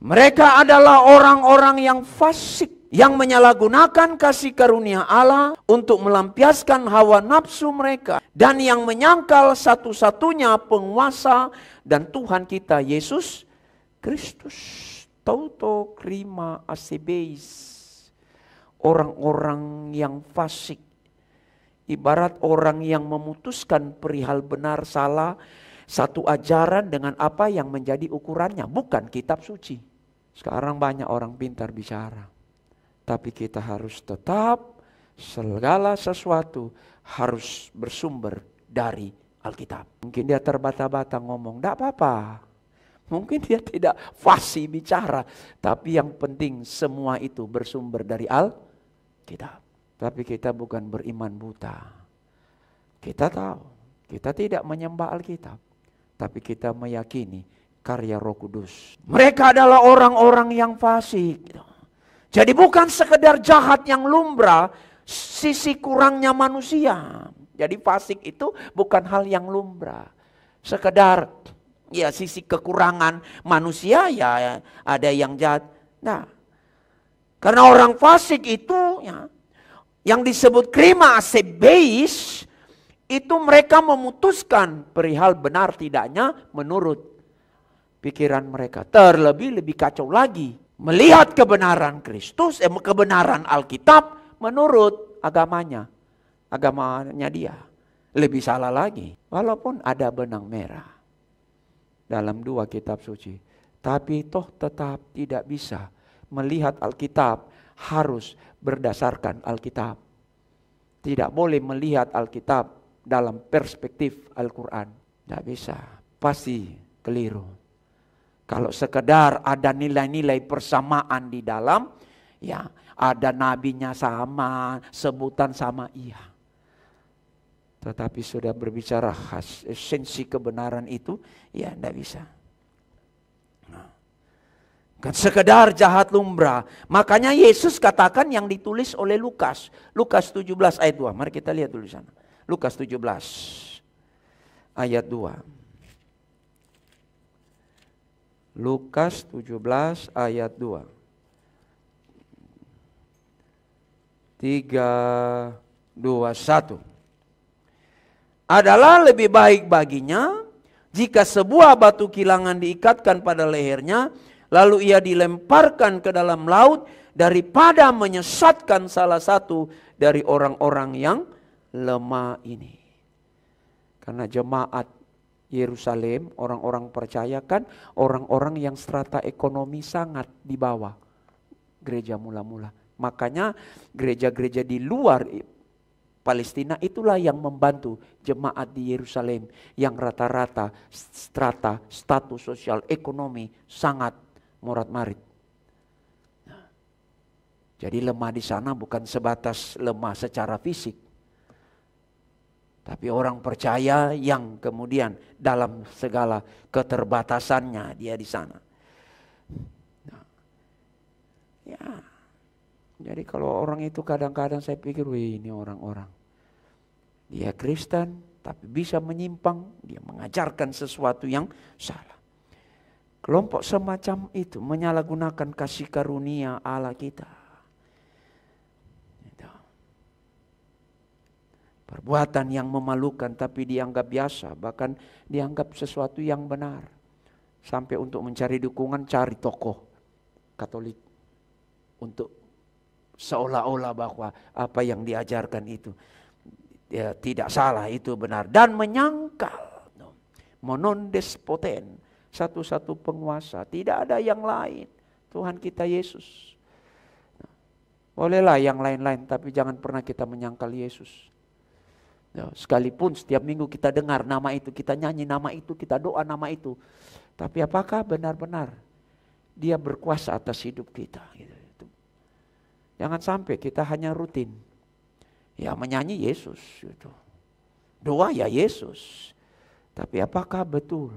Mereka adalah orang-orang yang fasik, yang menyalahgunakan kasih karunia Allah untuk melampiaskan hawa nafsu mereka. Dan yang menyangkal satu-satunya penguasa dan Tuhan kita Yesus Kristus. Tauto krima asebeis. Orang-orang yang fasik. Ibarat orang yang memutuskan perihal benar salah satu ajaran dengan apa yang menjadi ukurannya. Bukan kitab suci. Sekarang banyak orang pintar bicara. Tapi kita harus tetap segala sesuatu harus bersumber dari Alkitab. Mungkin dia terbata-bata ngomong, tidak apa-apa. Mungkin dia tidak fasih bicara. Tapi yang penting semua itu bersumber dari Alkitab. Tapi kita bukan beriman buta. Kita tahu, kita tidak menyembah Alkitab. Tapi kita meyakini karya Roh Kudus. Mereka adalah orang-orang yang fasik. Jadi bukan sekedar jahat yang lumrah, sisi kurangnya manusia. Jadi fasik itu bukan hal yang lumrah. Sekedar ya sisi kekurangan manusia, ya ada yang jahat. Nah, karena orang fasik itu ya, yang disebut krima asebeis, itu mereka memutuskan perihal benar tidaknya menurut pikiran mereka. Terlebih lebih kacau lagi. Melihat kebenaran Kristus, kebenaran Alkitab menurut agamanya. Agamanya dia. Lebih salah lagi. Walaupun ada benang merah dalam dua kitab suci. Tapi toh tetap tidak bisa melihat Alkitab harus berdasarkan Alkitab. Tidak boleh melihat Alkitab dalam perspektif Al-Quran. Tidak bisa. Pasti keliru. Kalau sekedar ada nilai-nilai persamaan di dalam, ya ada nabinya sama, sebutan sama, iya. Tetapi sudah berbicara khas esensi kebenaran itu, ya tidak bisa. Nah, kan sekedar jahat lumrah. Makanya Yesus katakan yang ditulis oleh Lukas. Lukas 17 ayat 2. Mari kita lihat dulu sana. Lukas 17 ayat 2. Lukas 17 ayat 2. 3, 2, 1. Adalah lebih baik baginya jika sebuah batu kilangan diikatkan pada lehernya, lalu ia dilemparkan ke dalam laut, daripada menyesatkan salah satu dari orang-orang yang lemah ini. Karena jemaat Yerusalem, orang-orang percaya kan orang-orang yang strata ekonomi sangat di bawah gereja mula-mula. Makanya gereja-gereja di luar Palestina itulah yang membantu jemaat di Yerusalem yang rata-rata strata status sosial ekonomi sangat morat-marit. Jadi lemah di sana bukan sebatas lemah secara fisik. Tapi orang percaya yang kemudian dalam segala keterbatasannya dia di sana. Nah, ya, jadi kalau orang itu kadang-kadang saya pikir, wih ini orang-orang. Dia Kristen tapi bisa menyimpang, dia mengajarkan sesuatu yang salah. Kelompok semacam itu menyalahgunakan kasih karunia Allah kita. Perbuatan yang memalukan tapi dianggap biasa, bahkan dianggap sesuatu yang benar. Sampai untuk mencari dukungan, cari tokoh Katolik. Untuk seolah-olah bahwa apa yang diajarkan itu ya, tidak salah, itu benar. Dan menyangkal. Monon despoten, satu-satu penguasa, tidak ada yang lain. Tuhan kita Yesus. Bolehlah yang lain-lain, tapi jangan pernah kita menyangkal Yesus. Ya, sekalipun setiap minggu kita dengar nama itu, kita nyanyi nama itu, kita doa nama itu. Tapi apakah benar-benar dia berkuasa atas hidup kita? Gitu. Jangan sampai kita hanya rutin. Ya menyanyi Yesus. Gitu. Doa ya Yesus. Tapi apakah betul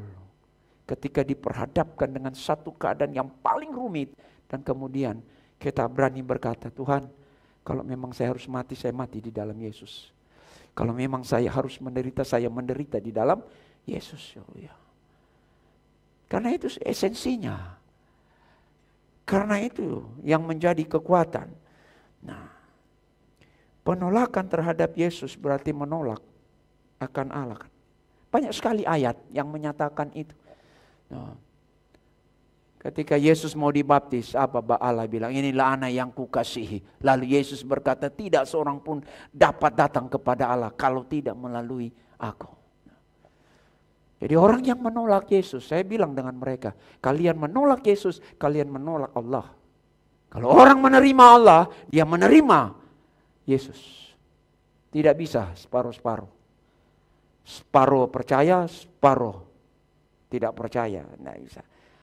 ketika diperhadapkan dengan satu keadaan yang paling rumit. Dan kemudian kita berani berkata, Tuhan kalau memang saya harus mati, saya mati di dalam Yesus. Kalau memang saya harus menderita, saya menderita di dalam Yesus. Ya. Karena itu esensinya. Karena itu yang menjadi kekuatan. Nah, penolakan terhadap Yesus berarti menolak akan Allah. Banyak sekali ayat yang menyatakan itu. Nah, ketika Yesus mau dibaptis, apa Allah bilang? Inilah anak yang kukasihi. Lalu Yesus berkata, tidak seorang pun dapat datang kepada Allah kalau tidak melalui aku. Jadi orang yang menolak Yesus, saya bilang dengan mereka, kalian menolak Yesus, kalian menolak Allah. Kalau orang menerima Allah, dia menerima Yesus. Tidak bisa separuh-separuh. Separuh percaya, separuh tidak percaya. Tidak bisa.